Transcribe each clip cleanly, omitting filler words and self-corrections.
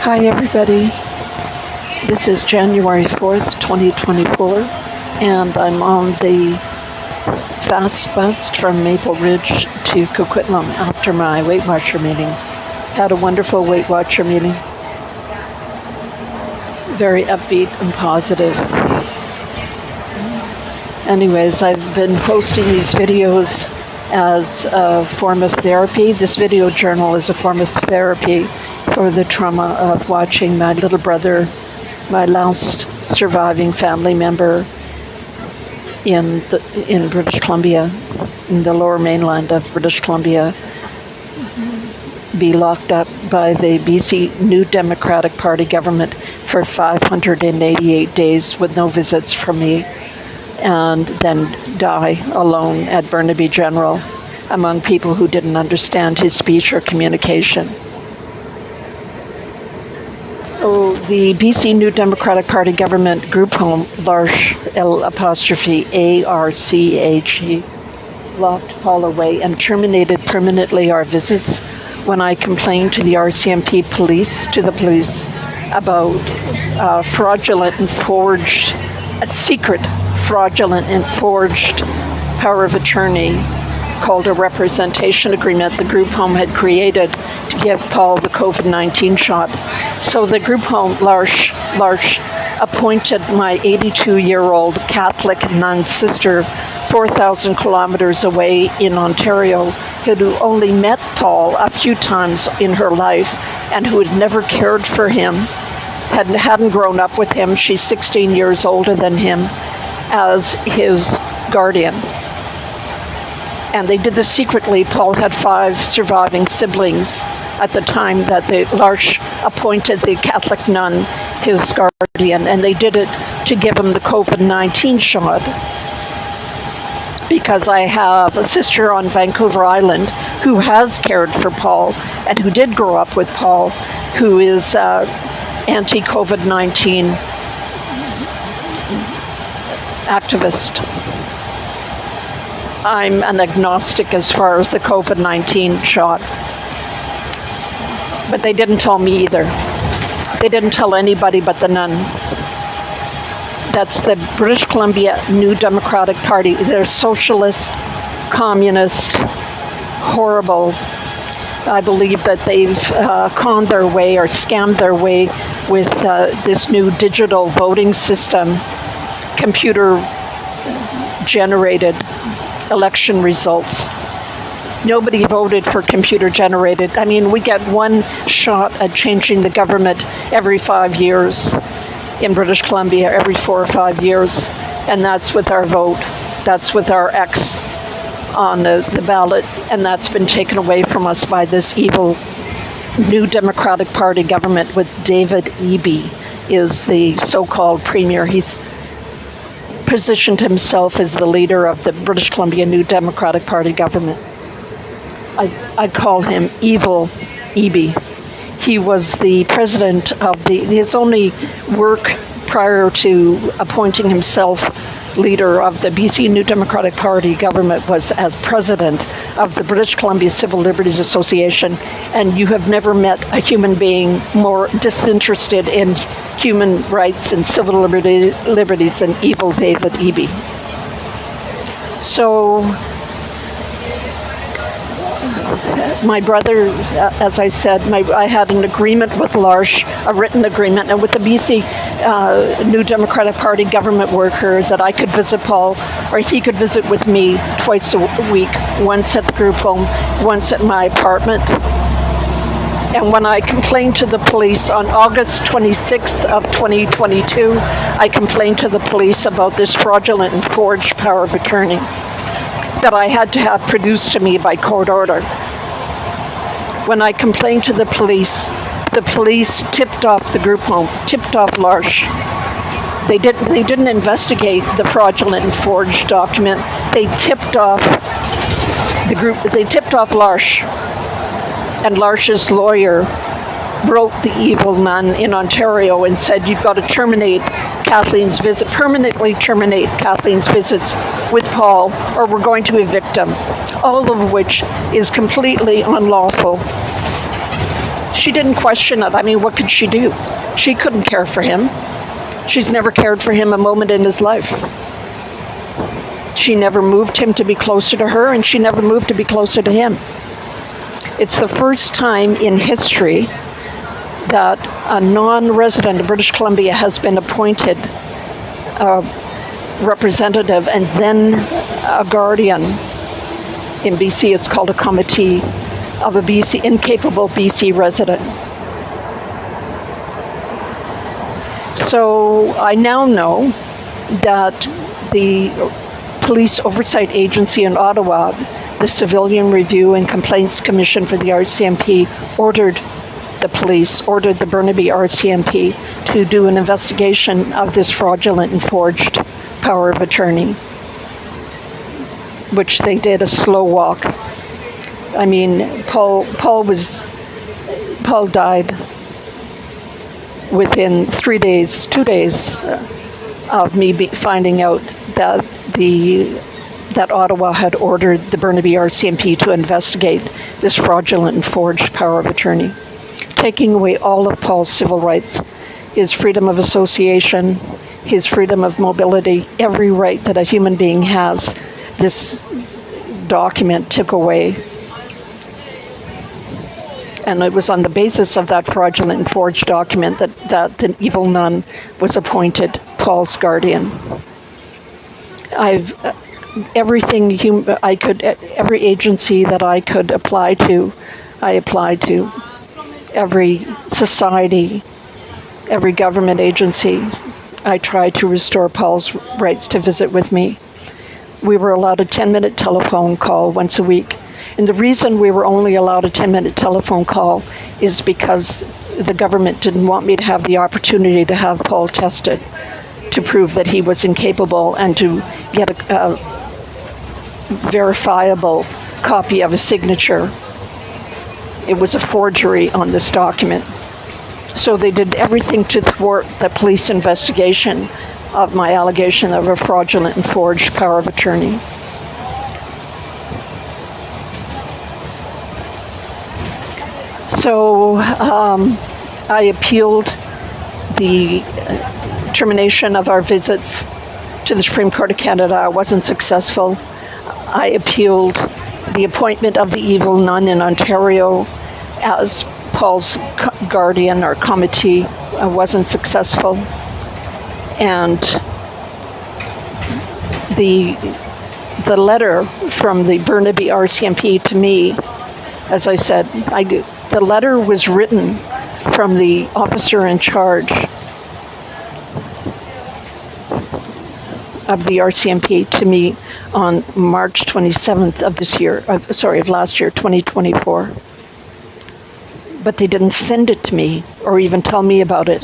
Hi everybody, this is January 4th, 2024, and I'm on the fast bus from Maple Ridge to Coquitlam after my Weight Watcher meeting. Had a wonderful Weight Watcher meeting. Very upbeat and positive. Anyways, I've been posting these videos as a form of therapy. This video journal is a form of therapy for the trauma of watching my little brother, my last surviving family member in British Columbia, in the lower mainland of British Columbia, be locked up by the BC New Democratic Party government for 588 days with no visits from me, and then die alone at Burnaby General among people who didn't understand his speech or communication. So the BC New Democratic Party government group home, L'Arche, L''ARCHE, locked Paul away and terminated permanently our visits when I complained to the RCMP police, about secret fraudulent and forged power of attorney called a representation agreement the group home had created to give Paul the COVID-19 shot. So the group home, L'Arche, appointed my 82-year-old Catholic nun sister 4,000 kilometers away in Ontario, who only met Paul a few times in her life and who had never cared for him, hadn't grown up with him. She's 16 years older than him, as his guardian. And they did this secretly. Paul had 5 surviving siblings at the time that the L'Arche appointed the Catholic nun his guardian, and they did it to give him the COVID-19 shot. Because I have a sister on Vancouver Island who has cared for Paul and who did grow up with Paul, who is anti-COVID-19 activist. I'm an agnostic as far as the COVID-19 shot. But they didn't tell me either. They didn't tell anybody but the nun. That's the British Columbia New Democratic Party. They're socialist, communist, horrible. I believe that they've conned their way or scammed their way with this new digital voting system, computer-generated election results. Nobody voted for computer-generated. I mean, we get one shot at changing the government every 5 years in British Columbia, every 4 or 5 years, and that's with our vote. That's with our X on the ballot, and that's been taken away from us by this evil New Democratic Party government with David Eby is the so-called premier. He's positioned himself as the leader of the British Columbia New Democratic Party government. I call him Evil Eby. He was the president of his only work prior to appointing himself leader of the BC New Democratic Party government was as president of the British Columbia Civil Liberties Association, and you have never met a human being more disinterested in human rights and civil liberties than evil David Eby. So my brother, as I said, I had an agreement with L'Arche, a written agreement, and with the BC New Democratic Party government worker that I could visit Paul, or he could visit with me twice a week, once at the group home, once at my apartment. And when I complained to the police on August 26th of 2022, I complained to the police about this fraudulent and forged power of attorney that I had to have produced to me by court order. When I complained to the police tipped off the group home, tipped off L'Arche. They didn't investigate the fraudulent and forged document. They tipped off the group. They tipped off L'Arche, and L'Arche's lawyer wrote the evil nun in Ontario and said, "You've got to permanently terminate Kathleen's visits with Paul, or we're going to evict him," all of which is completely unlawful. she didn't question it. I mean, what could she do? She couldn't care for him. She's never cared for him a moment in his life. She never moved him to be closer to her, and she never moved to be closer to him. It's the first time in history that a non-resident of British Columbia has been appointed a representative and then a guardian. In BC, it's called a committee of a incapable BC resident. So I now know that the Police Oversight Agency in Ottawa, the Civilian Review and Complaints Commission for the RCMP, ordered the Burnaby RCMP to do an investigation of this fraudulent and forged power of attorney, which they did a slow walk. I mean, Paul died within 2 days of me finding out that Ottawa had ordered the Burnaby RCMP to investigate this fraudulent and forged power of attorney, taking away all of Paul's civil rights, his freedom of association, his freedom of mobility, every right that a human being has. This document took away. And it was on the basis of that fraudulent and forged document that the evil nun was appointed Paul's guardian. Every agency that I could apply to, I applied to. Every society, every government agency, I tried to restore Paul's rights to visit with me. We were allowed a 10-minute telephone call once a week. And the reason we were only allowed a 10-minute telephone call is because the government didn't want me to have the opportunity to have Paul tested to prove that he was incapable and to get a verifiable copy of a signature. It was a forgery on this document. So they did everything to thwart the police investigation of my allegation of a fraudulent and forged power of attorney. So I appealed the termination of our visits to the Supreme Court of Canada. I wasn't successful. I appealed the appointment of the evil nun in Ontario as Paul's guardian or committee. I wasn't successful. And the letter from the Burnaby RCMP to me, as I said, the letter was written from the officer in charge of the RCMP to me on March 27th of last year, 2024. But they didn't send it to me or even tell me about it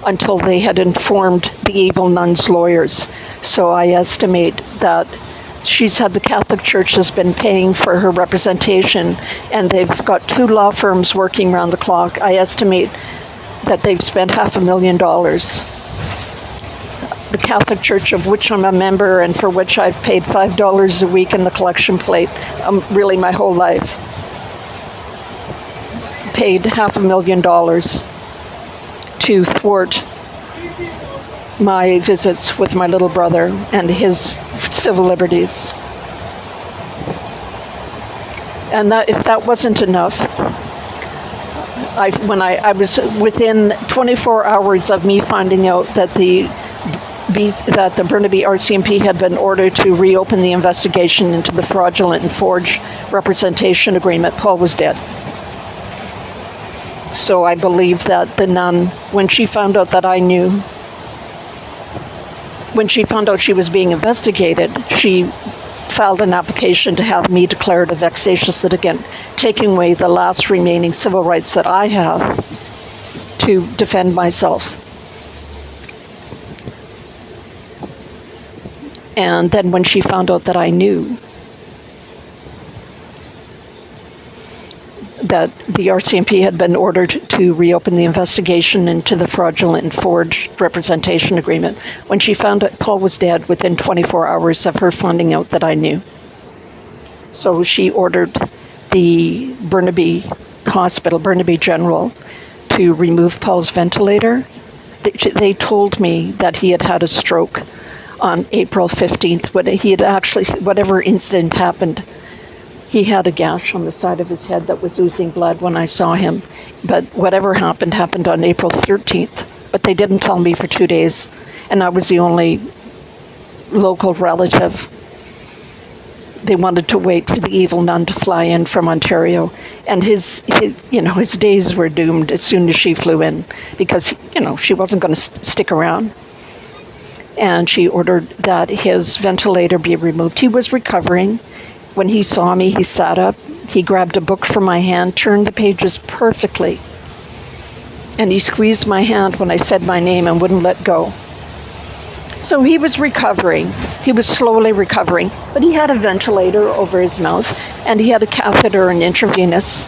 until they had informed the evil nun's lawyers. So I estimate that the Catholic Church has been paying for her representation, and they've got 2 law firms working around the clock. I estimate that they've spent $500,000. The Catholic Church, of which I'm a member and for which I've paid $5 a week in the collection plate, really my whole life, paid $500,000 to thwart my visits with my little brother and his civil liberties. And that, if that wasn't enough, when I was within 24 hours of me finding out that the Burnaby RCMP had been ordered to reopen the investigation into the fraudulent and forged representation agreement, Paul was dead. So I believe that the nun, when she found out that I knew, when she found out she was being investigated, she filed an application to have me declared a vexatious litigant, taking away the last remaining civil rights that I have to defend myself. And then when she found out that I knew that the RCMP had been ordered to reopen the investigation into the fraudulent and forged representation agreement, when she found out Paul was dead within 24 hours of her finding out that I knew. So she ordered the Burnaby hospital, Burnaby General, to remove Paul's ventilator. They told me that he had had a stroke on April 15th, when he had actually, whatever incident happened, he had a gash on the side of his head that was oozing blood when I saw him. But whatever happened on April 13th. But they didn't tell me for 2 days, and I was the only local relative. They wanted to wait for the evil nun to fly in from Ontario, and his days were doomed as soon as she flew in, because she wasn't going to stick around. And she ordered that his ventilator be removed. He was recovering. When he saw me, he sat up. He grabbed a book from my hand, turned the pages perfectly, and he squeezed my hand when I said my name and wouldn't let go. So he was recovering. He was slowly recovering, but he had a ventilator over his mouth, and he had a catheter and intravenous.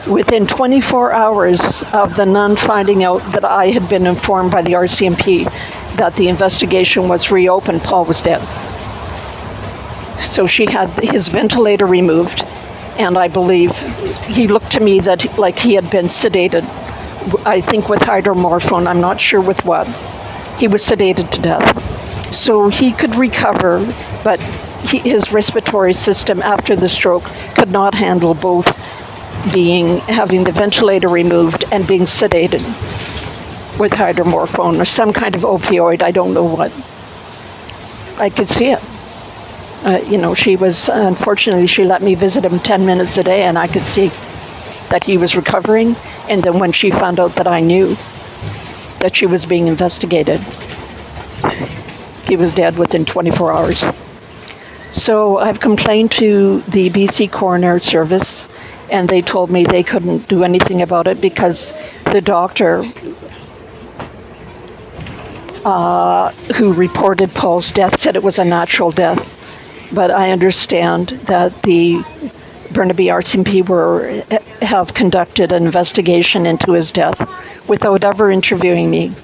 Within 24 hours of the nun finding out that I had been informed by the RCMP that the investigation was reopened, Paul was dead. So she had his ventilator removed, and I believe he looked to me that like he had been sedated, I think with hydromorphone, I'm not sure with what. He was sedated to death. So he could recover, but his respiratory system after the stroke could not handle both having the ventilator removed and being sedated with hydromorphone or some kind of opioid, I don't know what. I could see it. She was, unfortunately, she let me visit him 10 minutes a day, and I could see that he was recovering. And then when she found out that I knew that she was being investigated, he was dead within 24 hours. So I've complained to the BC Coroner Service, and they told me they couldn't do anything about it because the doctor who reported Paul's death said it was a natural death. But I understand that the Burnaby RCMP have conducted an investigation into his death without ever interviewing me.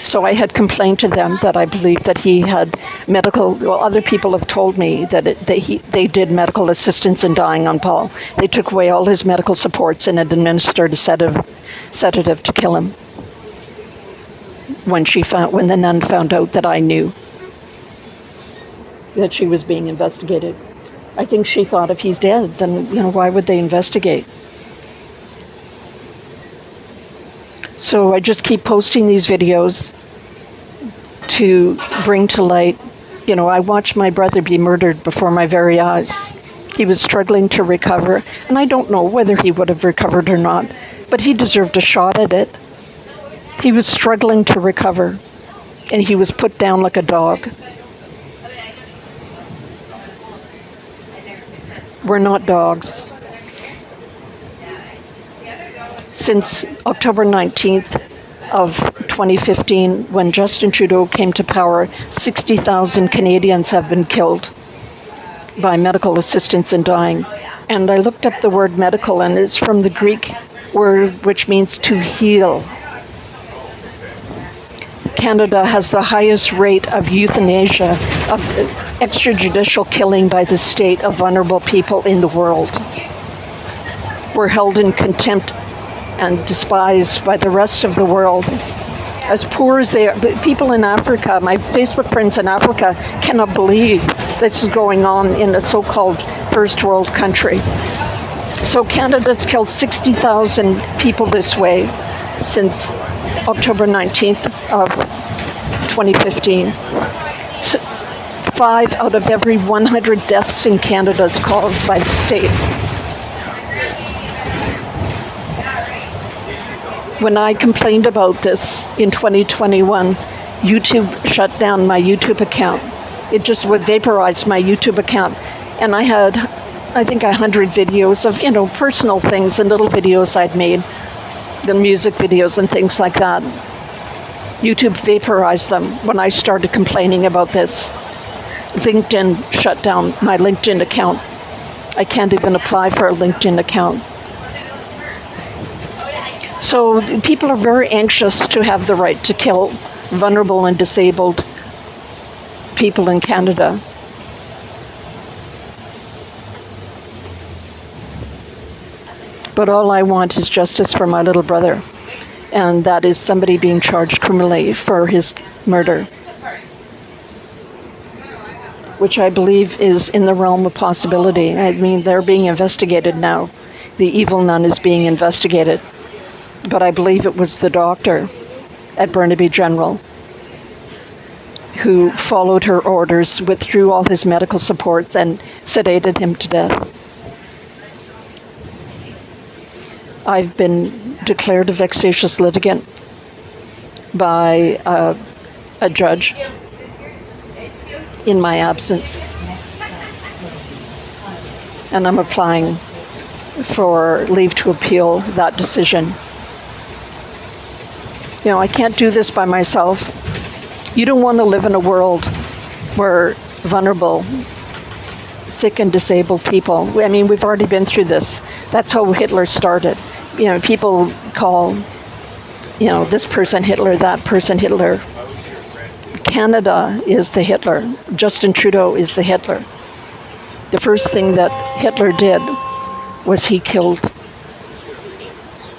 So I had complained to them that I believe that he had other people have told me that they did medical assistance in dying on Paul. They took away all his medical supports and had administered a sedative to kill him. When the nun found out that I knew that she was being investigated. I think she thought if he's dead, then why would they investigate? So I just keep posting these videos to bring to light, I watched my brother be murdered before my very eyes. He was struggling to recover, and I don't know whether he would have recovered or not, but he deserved a shot at it. He was struggling to recover, and he was put down like a dog. We're not dogs. Since October 19th of 2015, when Justin Trudeau came to power, 60,000 Canadians have been killed by medical assistance in dying. And I looked up the word medical, and it's from the Greek word which means to heal. Canada has the highest rate of euthanasia, of extrajudicial killing by the state of vulnerable people in the world. We're held in contempt and despised by the rest of the world. As poor as they are, people in Africa, my Facebook friends in Africa cannot believe this is going on in a so-called first world country. So Canada's killed 60,000 people this way since October 19th of 2015. So 5 out of every 100 deaths in Canada is caused by the state. When I complained about this in 2021, YouTube shut down my YouTube account. It just would vaporize my YouTube account. And I had, I think, 100 videos of, personal things and little videos I'd made, the music videos and things like that. YouTube vaporized them when I started complaining about this. LinkedIn shut down my LinkedIn account. I can't even apply for a LinkedIn account. So people are very anxious to have the right to kill vulnerable and disabled people in Canada. But all I want is justice for my little brother. And that is somebody being charged criminally for his murder, which I believe is in the realm of possibility. I mean, they're being investigated now. The evil nun is being investigated. But I believe it was the doctor at Burnaby General who followed her orders, withdrew all his medical supports, and sedated him to death. I've been declared a vexatious litigant by a judge in my absence. And I'm applying for leave to appeal that decision. You know, I can't do this by myself. You don't want to live in a world where vulnerable, sick and disabled people, I mean, we've already been through this. That's how Hitler started. You know, people call, you know, this person Hitler, that person Hitler. Canada is the Hitler. Justin Trudeau is the Hitler. The first thing that Hitler did was he killed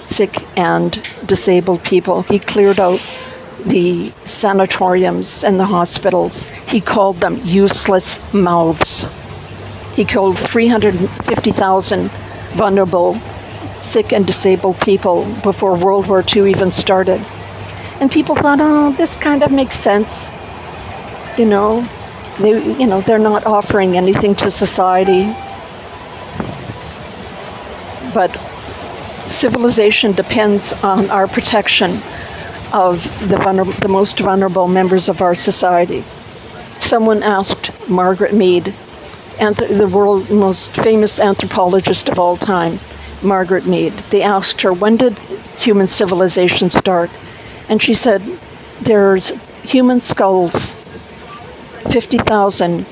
sick and disabled people. He cleared out the sanatoriums and the hospitals. He called them useless mouths. He killed 350,000 vulnerable, sick and disabled people before World War II even started. And people thought, oh, this kind of makes sense. You know, they're not offering anything to society. But civilization depends on our protection of the most vulnerable members of our society. Someone asked Margaret Mead, the world's most famous anthropologist of all time, Margaret Mead. They asked her, when did human civilization start? And she said, there's human skulls 50,000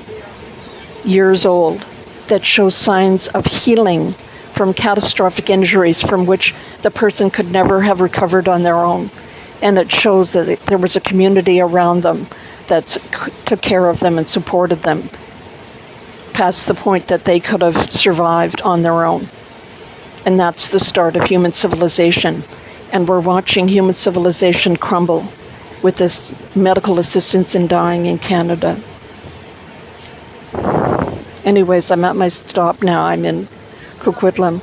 years old that show signs of healing from catastrophic injuries from which the person could never have recovered on their own. And that shows that there was a community around them that took care of them and supported them past the point that they could have survived on their own. And that's the start of human civilization. And we're watching human civilization crumble with this medical assistance in dying in Canada. Anyways, I'm at my stop now. I'm in Coquitlam.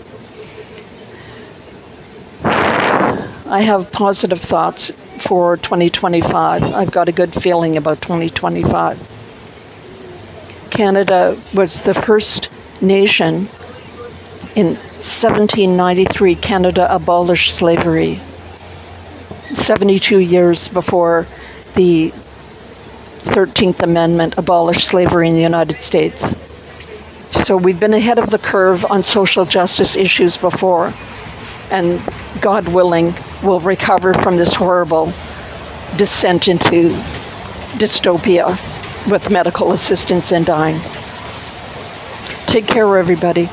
I have positive thoughts for 2025. I've got a good feeling about 2025. Canada was the first nation in 1793. Canada abolished slavery, 72 years before the 13th Amendment abolished slavery in the United States. So we've been ahead of the curve on social justice issues before. And God willing, we'll recover from this horrible descent into dystopia with medical assistance in dying. Take care, everybody.